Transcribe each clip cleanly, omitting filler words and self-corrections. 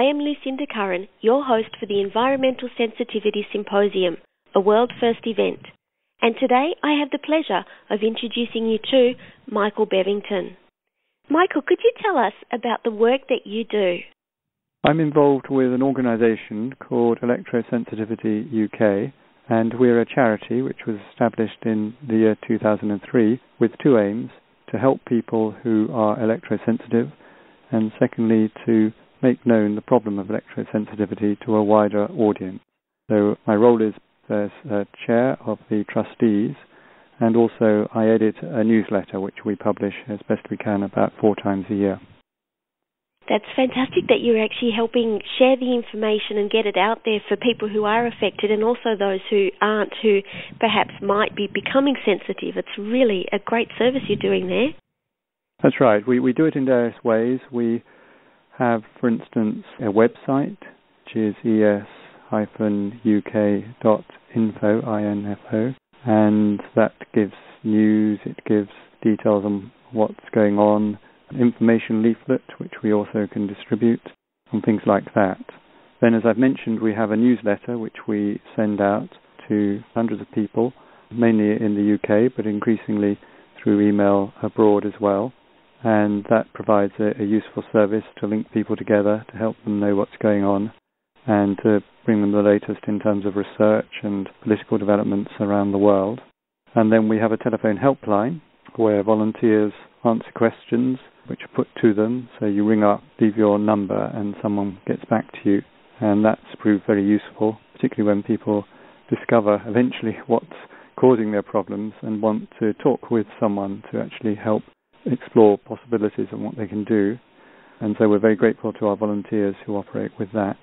I am Lucinda Curran, your host for the Environmental Sensitivities Symposium, a world-first event. And today I have the pleasure of introducing you to Michael Bevington. Michael, could you tell us about the work that you do? I'm involved with an organisation called Electrosensitivity UK, and we're a charity which was established in the year 2003 with two aims: to help people who are electrosensitive, and secondly, to make known the problem of electrosensitivity to a wider audience. So my role is as chair of the trustees, and also I edit a newsletter which we publish as best we can about 4 times a year. That's fantastic that you're actually helping share the information and get it out there for people who are affected and also those who aren't, who perhaps might be becoming sensitive. It's really a great service you're doing there. That's right. We do it in various ways. We have, for instance, a website, which is es-uk.info, and that gives news, it gives details on what's going on, an information leaflet, which we also can distribute, and things like that. Then, as I've mentioned, we have a newsletter which we send out to hundreds of people, mainly in the UK, but increasingly through email abroad as well. And that provides a useful service to link people together, to help them know what's going on, and to bring them the latest in terms of research and political developments around the world. And then we have a telephone helpline where volunteers answer questions which are put to them. So you ring up, leave your number, and someone gets back to you. And that's proved very useful, particularly when people discover eventually what's causing their problems and want to talk with someone to actually help explore possibilities and what they can do. And so we're very grateful to our volunteers who operate with that.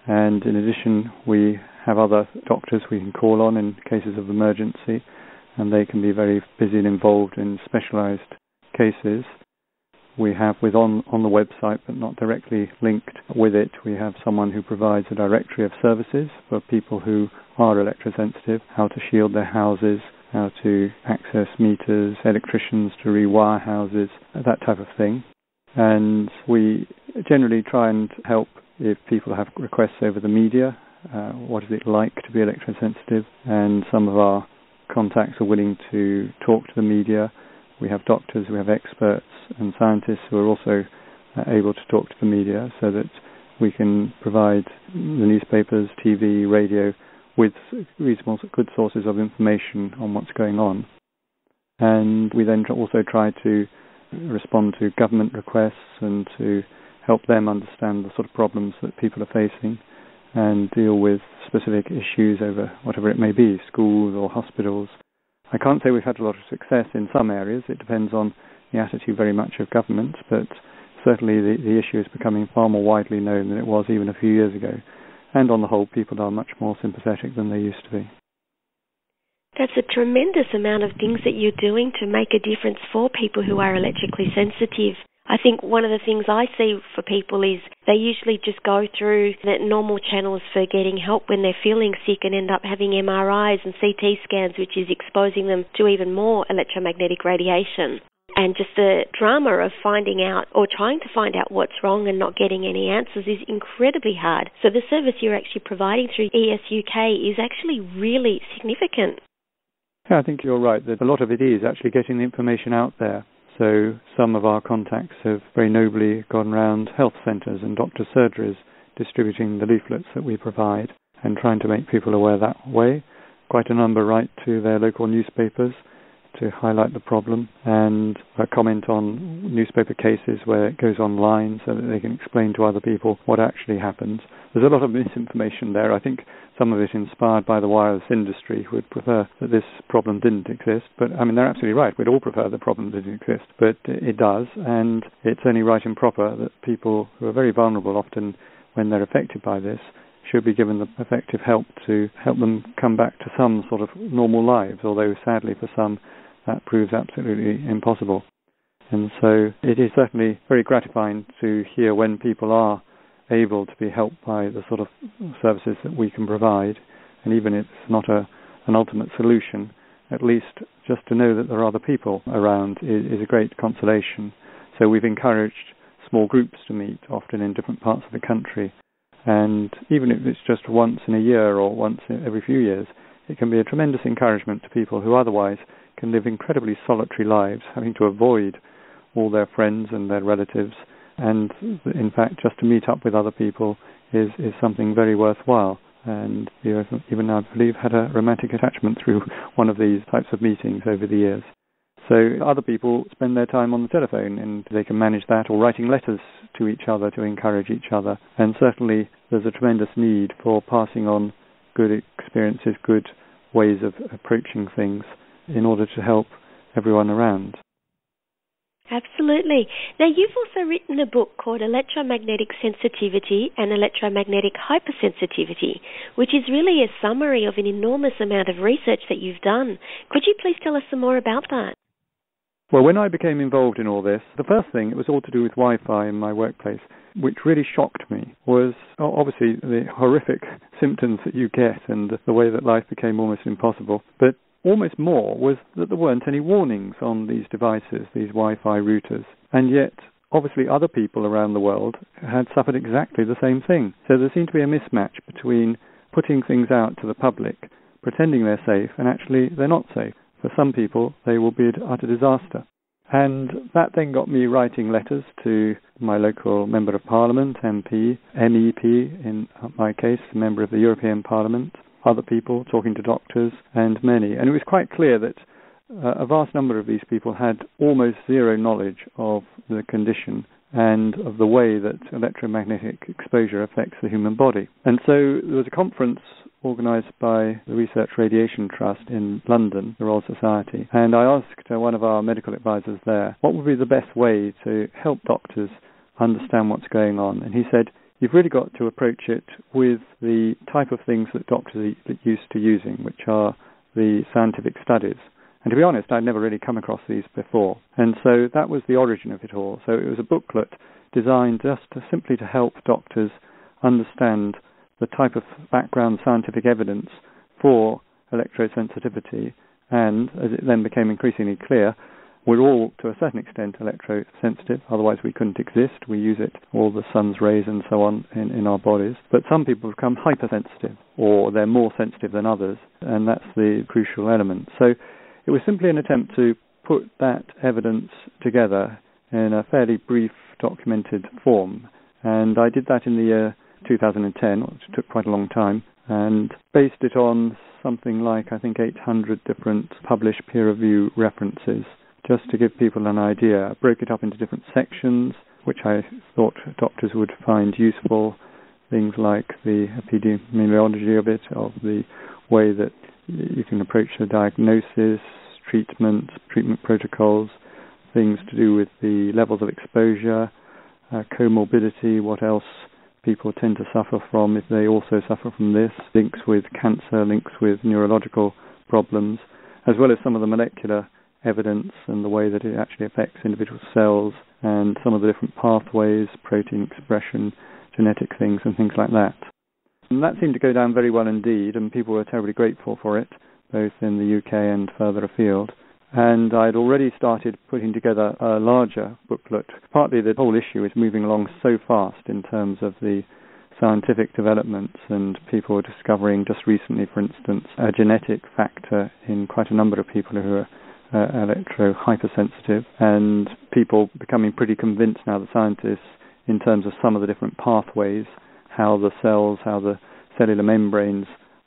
And in addition, we have other doctors we can call on in cases of emergency, and they can be very busy and involved in specialized cases. We have on the website, but not directly linked with it, we have someone who provides a directory of services for people who are electrosensitive, how to shield their houses, how to access meters, electricians to rewire houses, that type of thing. And we generally try and help if people have requests over the media. What is it like to be electrosensitive? And some of our contacts are willing to talk to the media. We have doctors, we have experts and scientists who are also able to talk to the media, so that we can provide the newspapers, TV, radio with reasonable, good sources of information on what's going on. And we then also try to respond to government requests and to help them understand the sort of problems that people are facing and deal with specific issues over whatever it may be, schools or hospitals. I can't say we've had a lot of success in some areas. It depends on the attitude very much of government, but certainly the issue is becoming far more widely known than it was even a few years ago. And on the whole, people are much more sympathetic than they used to be. That's a tremendous amount of things that you're doing to make a difference for people who are electrically sensitive. I think one of the things I see for people is they usually just go through the normal channels for getting help when they're feeling sick and end up having MRIs and CT scans, which is exposing them to even more electromagnetic radiation. And just the drama of finding out or trying to find out what's wrong and not getting any answers is incredibly hard. So the service you're actually providing through ESUK is actually really significant. Yeah, I think you're right that a lot of it is actually getting the information out there. So some of our contacts have very nobly gone around health centres and doctor surgeries distributing the leaflets that we provide and trying to make people aware that way. Quite a number write to their local newspapers to highlight the problem and comment on newspaper cases where it goes online so that they can explain to other people what actually happens. There's a lot of misinformation there. I think some of it inspired by the wireless industry who would prefer that this problem didn't exist. But, I mean, they're absolutely right. We'd all prefer the problem didn't exist. But it does, and it's only right and proper that people who are very vulnerable often when they're affected by this should be given the effective help to help them come back to some sort of normal lives, although sadly for some that proves absolutely impossible. And so it is certainly very gratifying to hear when people are able to be helped by the sort of services that we can provide, and even if it's not an ultimate solution, at least just to know that there are other people around is a great consolation. So we've encouraged small groups to meet, often in different parts of the country. And even if it's just once in a year or once every few years, it can be a tremendous encouragement to people who otherwise can live incredibly solitary lives, having to avoid all their friends and their relatives. And in fact, just to meet up with other people is something very worthwhile. And even I believe had a romantic attachment through one of these types of meetings over the years. So other people spend their time on the telephone, and they can manage that, or writing letters to each other to encourage each other. And certainly there's a tremendous need for passing on good experiences, good ways of approaching things in order to help everyone around. Absolutely. Now, you've also written a book called Electromagnetic Sensitivity and Electromagnetic Hypersensitivity, which is really a summary of an enormous amount of research that you've done. Could you please tell us some more about that? Well, when I became involved in all this, the first thing, it was all to do with Wi-Fi in my workplace, which really shocked me, was obviously the horrific symptoms that you get and the way that life became almost impossible. But almost more was that there weren't any warnings on these devices, these Wi-Fi routers. And yet, obviously, other people around the world had suffered exactly the same thing. So there seemed to be a mismatch between putting things out to the public, pretending they're safe, and actually they're not safe. For some people, they will be an utter disaster. And that then got me writing letters to my local Member of Parliament, MP, MEP, in my case, a member of the European Parliament, other people, talking to doctors, and many. And it was quite clear that a vast number of these people had almost zero knowledge of the condition and of the way that electromagnetic exposure affects the human body. And so there was a conference organised by the Research Radiation Trust in London, the Royal Society, and I asked one of our medical advisors there, what would be the best way to help doctors understand what's going on? And he said, you've really got to approach it with the type of things that doctors are used to using, which are the scientific studies. And to be honest, I'd never really come across these before. And so that was the origin of it all. So it was a booklet designed just simply to help doctors understand the type of background scientific evidence for electrosensitivity. And as it then became increasingly clear, we're all, to a certain extent, electrosensitive. Otherwise, we couldn't exist. We use it, all the sun's rays and so on, in our bodies. But some people become hypersensitive, or they're more sensitive than others, and that's the crucial element. So it was simply an attempt to put that evidence together in a fairly brief, documented form. And I did that in the year 2010, which took quite a long time, and based it on something like, I think, 800 different published peer review references, just to give people an idea. I broke it up into different sections, which I thought doctors would find useful, things like the epidemiology of it, of the way that you can approach the diagnosis, treatment protocols, things to do with the levels of exposure, comorbidity, what else people tend to suffer from if they also suffer from this, links with cancer, links with neurological problems, as well as some of the molecular evidence and the way that it actually affects individual cells and some of the different pathways, protein expression, genetic things and things like that. And that seemed to go down very well indeed, and people were terribly grateful for it, both in the UK and further afield. And I'd already started putting together a larger booklet. Partly the whole issue is moving along so fast in terms of the scientific developments, and people are discovering just recently, for instance, a genetic factor in quite a number of people who are electro-hypersensitive, and people becoming pretty convinced now, the scientists, in terms of some of the different pathways, how the cells, how the cellular membranes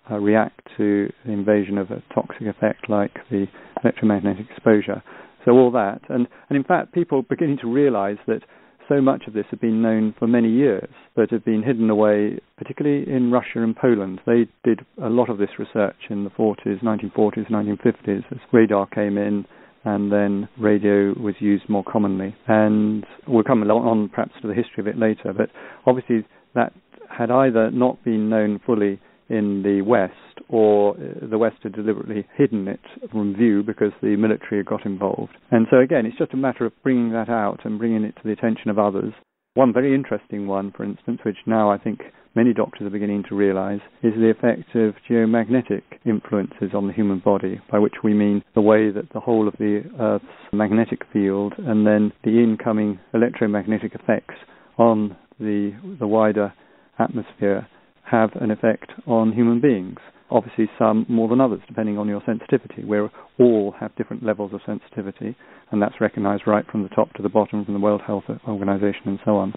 react to the invasion of a toxic effect like the electromagnetic exposure. So all that. And in fact, people are beginning to realize that so much of this had been known for many years, but had been hidden away, particularly in Russia and Poland. They did a lot of this research in the 1940s, 1950s, as radar came in, and then radio was used more commonly. And we'll come on perhaps to the history of it later, but obviously that had either not been known fully in the West, or the West had deliberately hidden it from view because the military had got involved. And so again, it's just a matter of bringing that out and bringing it to the attention of others. One very interesting one, for instance, which now I think many doctors are beginning to realize is the effect of geomagnetic influences on the human body, by which we mean the way that the whole of the Earth's magnetic field and then the incoming electromagnetic effects on the wider atmosphere have an effect on human beings. Obviously some more than others, depending on your sensitivity. We all have different levels of sensitivity, and that's recognized right from the top to the bottom from the World Health Organization and so on.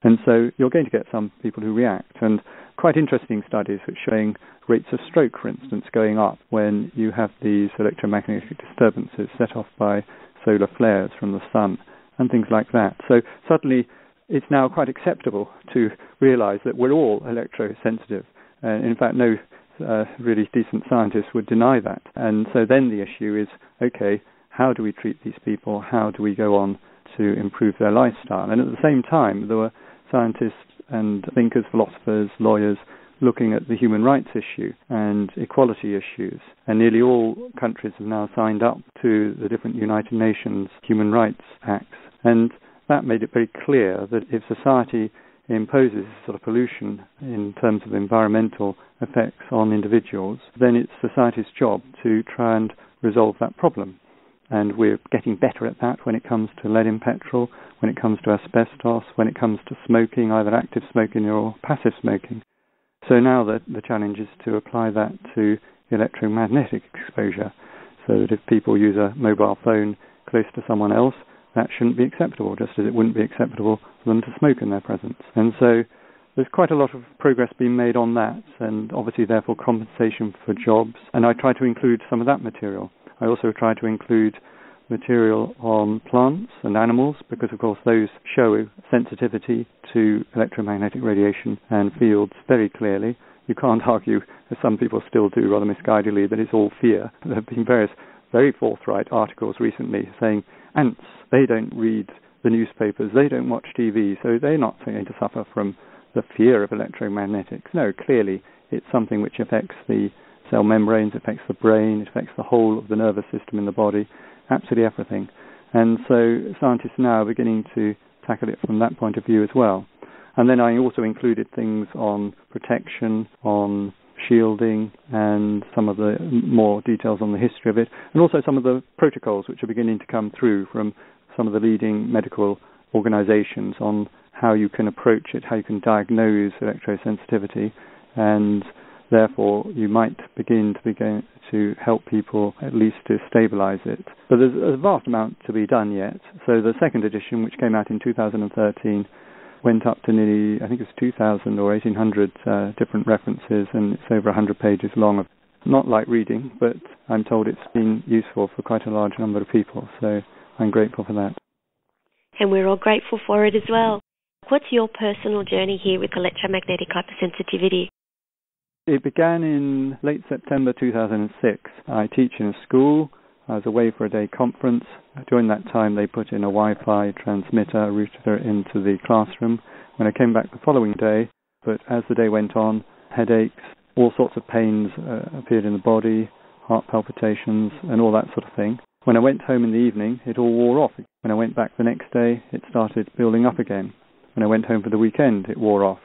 And so you're going to get some people who react, and quite interesting studies which showing rates of stroke, for instance, going up when you have these electromagnetic disturbances set off by solar flares from the sun and things like that. So suddenly it's now quite acceptable to realize that we're all electrosensitive. In fact, no really decent scientist would deny that. And so then the issue is, okay, how do we treat these people? How do we go on to improve their lifestyle? And at the same time, there were scientists and thinkers, philosophers, lawyers looking at the human rights issue and equality issues. And nearly all countries have now signed up to the different United Nations Human Rights Acts. And that made it very clear that if society imposes sort of pollution in terms of environmental effects on individuals, then it's society's job to try and resolve that problem. And we're getting better at that when it comes to lead in petrol, when it comes to asbestos, when it comes to smoking, either active smoking or passive smoking. So now the challenge is to apply that to electromagnetic exposure, so that if people use a mobile phone close to someone else, that shouldn't be acceptable, just as it wouldn't be acceptable for them to smoke in their presence. And so there's quite a lot of progress being made on that, and obviously therefore compensation for jobs. And I try to include some of that material. I also try to include material on plants and animals, because of course those show sensitivity to electromagnetic radiation and fields very clearly. You can't argue, as some people still do rather misguidedly, that it's all fear. There have been various very forthright articles recently saying ants, they don't read the newspapers, they don't watch TV, so they're not going to suffer from the fear of electromagnetics. No, clearly it's something which affects the cell membranes, affects the brain, it affects the whole of the nervous system in the body, absolutely everything. And so scientists now are beginning to tackle it from that point of view as well. And then I also included things on protection, on shielding, and some of the more details on the history of it, and also some of the protocols which are beginning to come through from some of the leading medical organizations on how you can approach it, how you can diagnose electrosensitivity, and therefore you might begin to help people at least to stabilize it. But there's a vast amount to be done yet. So the second edition, which came out in 2013, went up to nearly, I think it's 2,000 or 1,800 different references, and it's over 100 pages long. Not like reading, but I'm told it's been useful for quite a large number of people, so I'm grateful for that. And we're all grateful for it as well. What's your personal journey here with electromagnetic hypersensitivity? It began in late September 2006. I teach in a school. I was away for a day conference. During that time, they put in a Wi-Fi transmitter, router into the classroom. When I came back the following day, but as the day went on, headaches, all sorts of pains appeared in the body, heart palpitations, and all that sort of thing. When I went home in the evening, it all wore off. When I went back the next day, it started building up again. When I went home for the weekend, it wore off.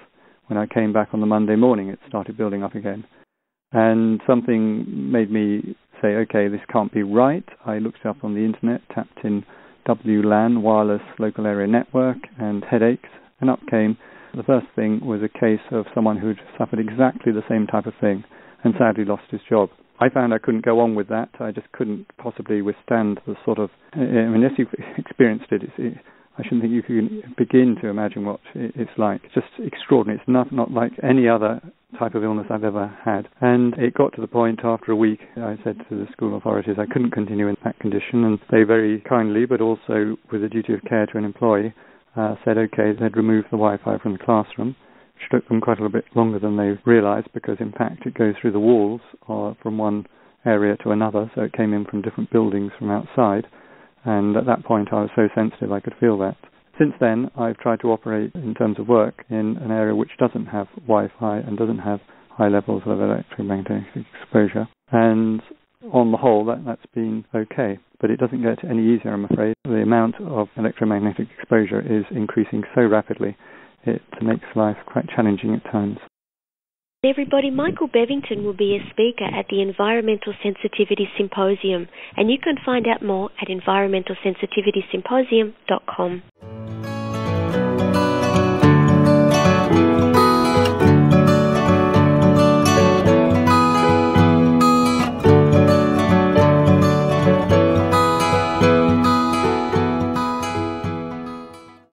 When I came back on the Monday morning, it started building up again. And something made me say, okay, this can't be right. I looked it up on the internet, tapped in WLAN, wireless local area network, and headaches, and up came. The first thing was a case of someone who'd suffered exactly the same type of thing and sadly lost his job. I found I couldn't go on with that. I just couldn't possibly withstand the sort of, unless you've experienced it, I shouldn't think you can begin to imagine what it's like. It's just extraordinary. It's not like any other type of illness I've ever had. And it got to the point after a week, I said to the school authorities I couldn't continue in that condition, and they very kindly, but also with a duty of care to an employee, said okay, they'd remove the Wi-Fi from the classroom, which took them quite a little bit longer than they realised, because in fact it goes through the walls from one area to another, so it came in from different buildings from outside. And at that point I was so sensitive I could feel that. Since then I've tried to operate in terms of work in an area which doesn't have Wi-Fi and doesn't have high levels of electromagnetic exposure. And on the whole that's been okay. But it doesn't get any easier, I'm afraid. The amount of electromagnetic exposure is increasing so rapidly it makes life quite challenging at times. Everybody, Michael Bevington will be a speaker at the Environmental Sensitivity Symposium, and you can find out more at environmentalsensitivitySymposium.com.